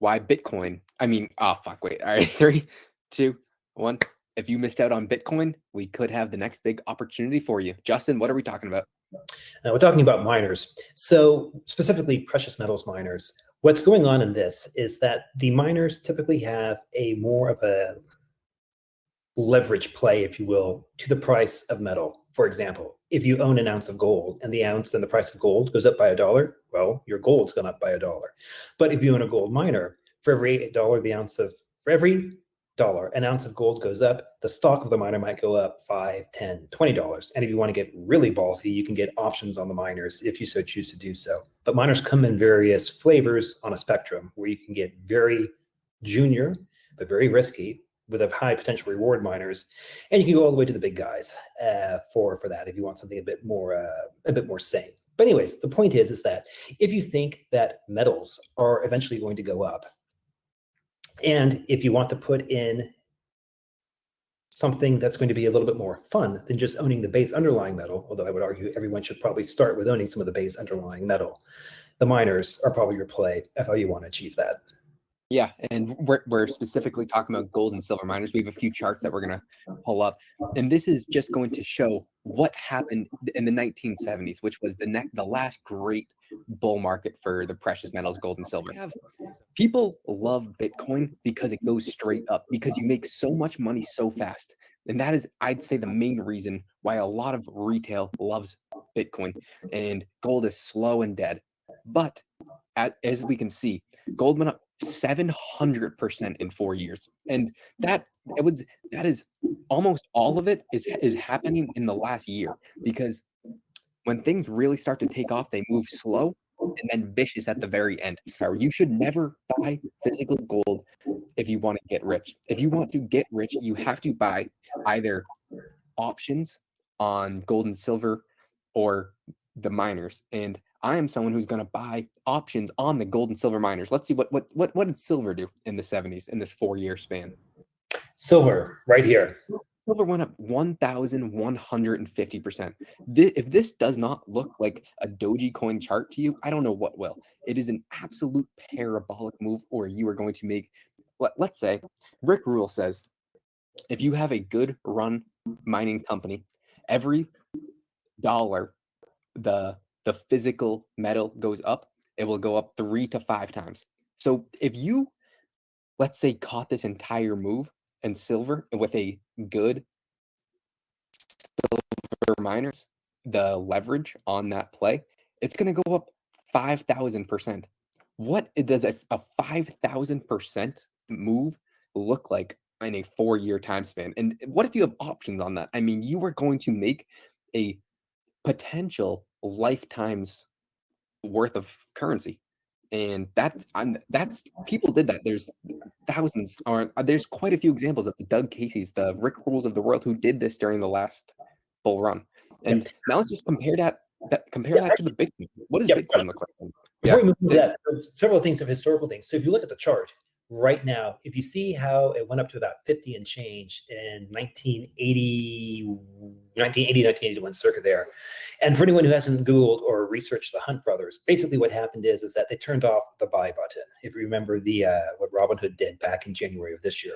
why Bitcoin. I mean, oh fuck, wait. All right, three, two, one. If you missed out on Bitcoin, we could have the next big opportunity for you. Justin, what are we talking about? We're talking about miners. So specifically precious metals miners. What's going on in this is that the miners typically have a more of a leverage play, if you will, to the price of metal. For example, if you own an ounce of gold and the price of gold goes up by $1, well, your gold's gone up by $1. But if you own a gold miner, for every dollar for every dollar an ounce of gold goes up, the stock of the miner might go up $5, $10, $20. And if you want to get really ballsy, you can get options on the miners if you so choose to do so. But miners come in various flavors on a spectrum where you can get very junior, but very risky, with a high potential reward miners, and you can go all the way to the big guys for that if you want something a bit more sane. But anyways, the point is that if you think that metals are eventually going to go up, and if you want to put in something that's going to be a little bit more fun than just owning the base underlying metal, although I would argue everyone should probably start with owning some of the base underlying metal, the miners are probably your play if how you want to achieve that. Yeah, and we're specifically talking about gold and silver miners. We have a few charts that we're going to pull up, and this is just going to show what happened in the 1970s, which was the last great bull market for the precious metals, gold and silver. People love Bitcoin because it goes straight up, because you make so much money so fast. And that is, I'd say, the main reason why a lot of retail loves Bitcoin, and gold is slow and dead. But as we can see, gold went up 700% in 4 years, and that is almost all of it is happening in the last year, because when things really start to take off, they move slow and then vicious at the very end. You should never buy physical gold if you want to get rich. If you want to get rich, you have to buy either options on gold and silver or the miners. And I am someone who's going to buy options on the gold and silver miners. Let's see what did silver do in the 70s in this 4-year span. Silver, right here. Silver went up 1,150%. If this does not look like a Dogecoin chart to you, I don't know what will. It is an absolute parabolic move, or you are going to make, let's say, Rick Rule says, if you have a good run mining company, every dollar the physical metal goes up, it will go up 3 to 5 times. So if you, let's say, caught this entire move in silver with a good silver miners, the leverage on that play, it's going to go up 5,000%. What does a 5,000% move look like in a 4-year time span? And what if you have options on that? I mean, you are going to make a potential lifetime's worth of currency, and that's people did that. There's thousands, or there's quite a few examples of the Doug Casey's, the Rick Rules of the world, who did this during the last bull run. And now let's just compare that to the Bitcoin. What does Bitcoin look like? Before we move to that, several things of historical things. So if you look at the chart right now, if you see how it went up to about 50 and change in 1981 circa there. And for anyone who hasn't Googled or researched the Hunt brothers, basically what happened is that they turned off the buy button. If you remember what Robinhood did back in January of this year.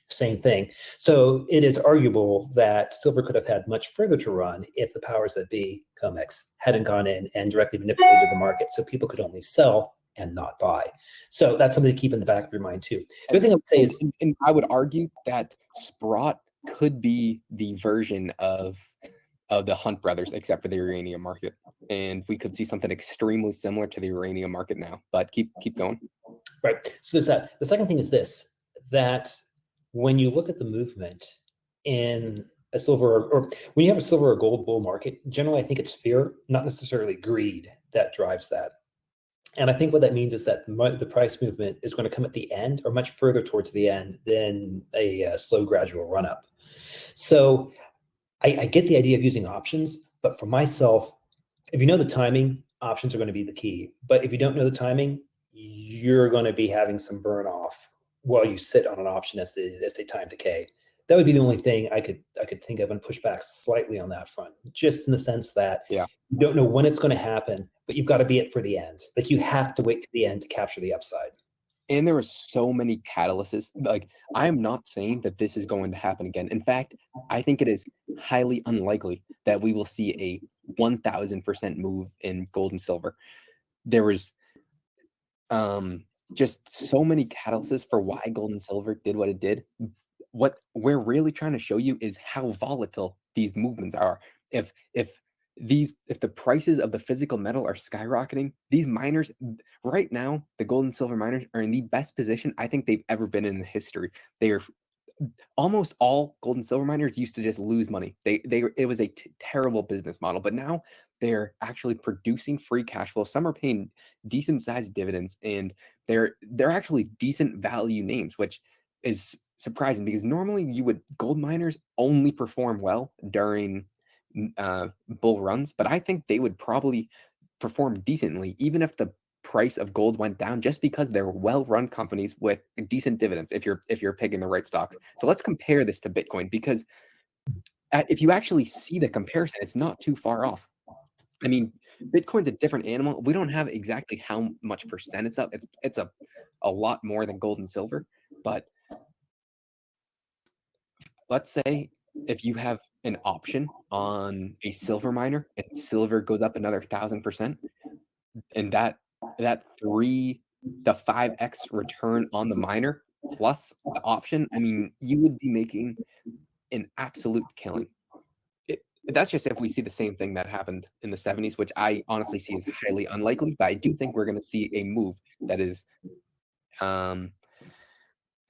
Same thing. So it is arguable that silver could have had much further to run if the powers that be, COMEX, hadn't gone in and directly manipulated the market, so people could only sell and not buy. So that's something to keep in the back of your mind too. The other thing I would say is, and I would argue that Sprott could be the version of the Hunt brothers, except for the uranium market, and we could see something extremely similar to the uranium market now. But keep going. Right. So there's that. The second thing is this: that when you look at the movement in a silver, or when you have a silver or gold bull market, generally I think it's fear, not necessarily greed, that drives that. And I think what that means is that the price movement is going to come at the end, or much further towards the end, than a slow gradual run up. So I get the idea of using options, but for myself, if you know the timing, options are going to be the key. But if you don't know the timing, you're going to be having some burn off while you sit on an option as they time decay. That would be the only thing I could think of and push back slightly on that front, just in the sense that you don't know when it's going to happen, but you've got to be it for the end. Like, you have to wait to the end to capture the upside. And there were so many catalysts. Like, I am not saying that this is going to happen again. In fact, I think it is highly unlikely that we will see a 1000% move in gold and silver. There was just so many catalysts for why gold and silver did what it did. What we're really trying to show you is how volatile these movements are. If the prices of the physical metal are skyrocketing, these miners right now, the gold and silver miners are in the best position I think they've ever been in history. They are almost all gold and silver miners used to just lose money. It was a terrible business model, but now they're actually producing free cash flow. Some are paying decent sized dividends, and they're actually decent value names, which is surprising because normally gold miners only perform well during bull runs, but I think they would probably perform decently even if the price of gold went down, just because they're well-run companies with decent dividends if you're picking the right stocks. So let's compare this to Bitcoin, because if you actually see the comparison, it's not too far off. I mean, Bitcoin's a different animal. We don't have exactly how much percent it's up. It's a lot more than gold and silver, but let's say if you have an option on a silver miner and silver goes up another 1000%, and that 3 to 5x return on the miner plus the option, I mean, you would be making an absolute killing. That's just if we see the same thing that happened in the 70s, which I honestly see as highly unlikely, but I do think we're going to see a move that is going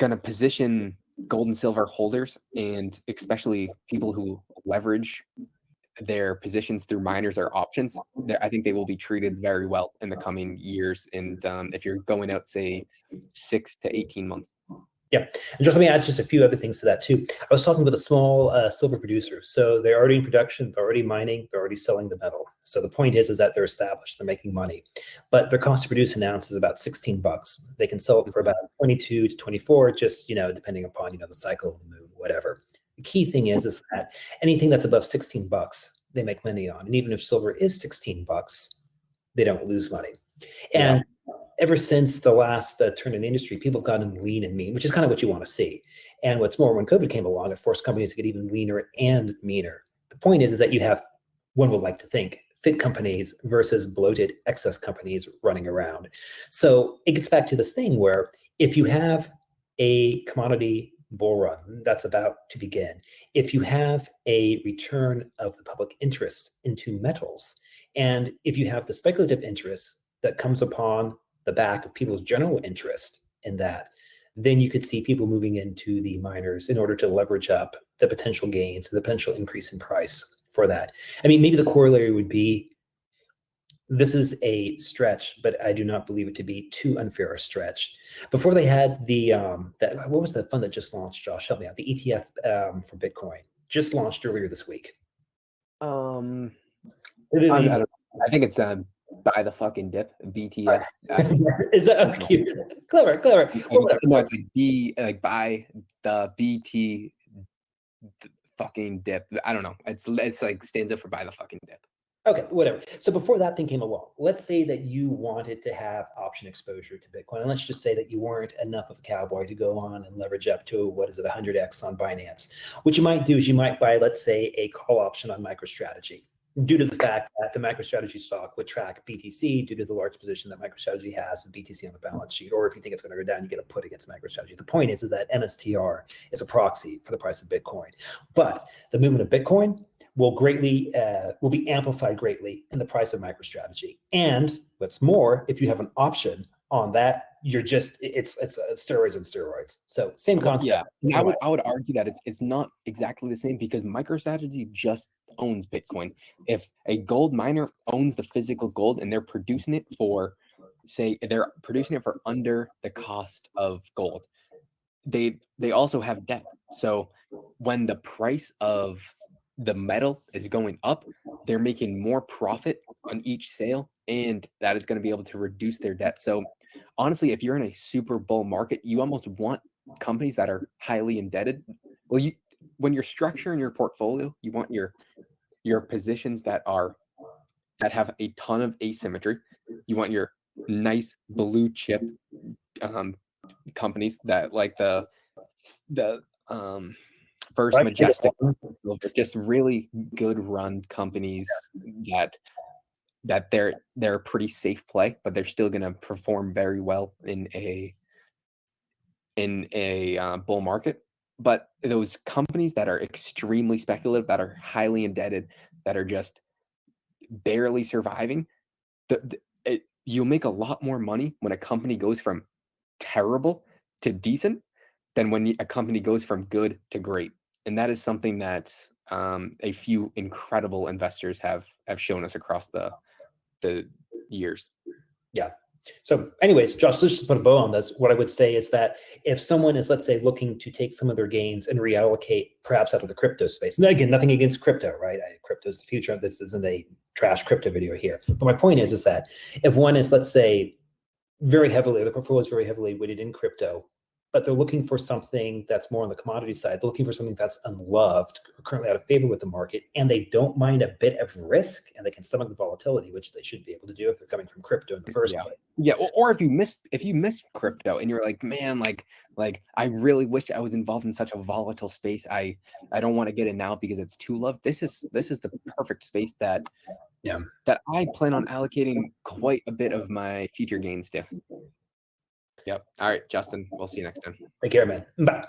to position gold and silver holders, and especially people who leverage their positions through miners or options. I think they will be treated very well in the coming years. And if you're going out, say, 6 to 18 months. Yeah, and just let me add just a few other things to that too. I was talking with a small silver producer. So they're already in production, they're already mining, they're already selling the metal. So the point is that they're established, they're making money, but their cost to produce an ounce is about $16. They can sell it for about 22 to 24, just depending upon the cycle of the moon, whatever. The key thing is that anything that's above $16, they make money on, and even if silver is $16, they don't lose money. And ever since the last turn in the industry, people have gotten lean and mean, which is kind of what you want to see. And what's more, when COVID came along, it forced companies to get even leaner and meaner. The point is that you have, one would like to think, fit companies versus bloated excess companies running around. So it gets back to this thing where if you have a commodity bull run that's about to begin, if you have a return of the public interest into metals, and if you have the speculative interest that comes upon the back of people's general interest in that, then you could see people moving into the miners in order to leverage up the potential gains, the potential increase in price for that. I mean, maybe the corollary would be, this is a stretch, but I do not believe it to be too unfair a stretch. Before they had the, what was the fund that just launched, Josh? Help me out. The ETF for Bitcoin just launched earlier this week. I think it's buy the fucking dip, BTF. Is that cute? Clever. No, it's like buy the BT fucking dip. I don't know. It's like stands up for buy the fucking dip. Okay, whatever. So before that thing came along, let's say that you wanted to have option exposure to Bitcoin. And let's just say that you weren't enough of a cowboy to go on and leverage up to, 100x on Binance. What you might do is you might buy, let's say, a call option on MicroStrategy, due to the fact that the MicroStrategy stock would track BTC due to the large position that MicroStrategy has of BTC on the balance sheet. Or if you think it's going to go down, you get a put against MicroStrategy. The point is that MSTR is a proxy for the price of Bitcoin. But the movement of Bitcoin will be amplified greatly in the price of MicroStrategy. And what's more, if you have an option on that, it's steroids and steroids. So same concept. Yeah, I would argue that it's not exactly the same, because MicroStrategy just owns Bitcoin. If a gold miner owns the physical gold and they're producing it for, say, they're producing it for under the cost of gold, they also have debt. So when the price of the metal is going up, they're making more profit on each sale, and that is going to be able to reduce their debt. So honestly, if you're in a super bull market, you almost want companies that are highly indebted. Well, when you're structuring your portfolio, you want your positions that have a ton of asymmetry. You want your nice blue chip companies that like the First Right. Majestic, Silver, just really good run companies that they're a pretty safe play, but they're still going to perform very well in a bull market. But those companies that are extremely speculative, that are highly indebted, that are just barely surviving, you'll make a lot more money when a company goes from terrible to decent than when a company goes from good to great. And that is something that a few incredible investors have shown us across the years. Yeah. So anyways, Josh, let's just put a bow on this. What I would say is that if someone is, let's say, looking to take some of their gains and reallocate perhaps out of the crypto space, and again, nothing against crypto, right? Crypto is the future. This isn't a trash crypto video here. But my point is that if one is, let's say, the portfolio is very heavily weighted in crypto, but they're looking for something that's more on the commodity side. They're looking for something that's unloved, currently out of favor with the market, and they don't mind a bit of risk, and they can stomach the volatility, which they should be able to do if they're coming from crypto in the first place. Yeah, or if you miss crypto and you're like, man, like I really wish I was involved in such a volatile space. I don't want to get in now because it's too low. This is the perfect space that I plan on allocating quite a bit of my future gains to. Yep. All right, Justin, we'll see you next time. Take care, man. Bye.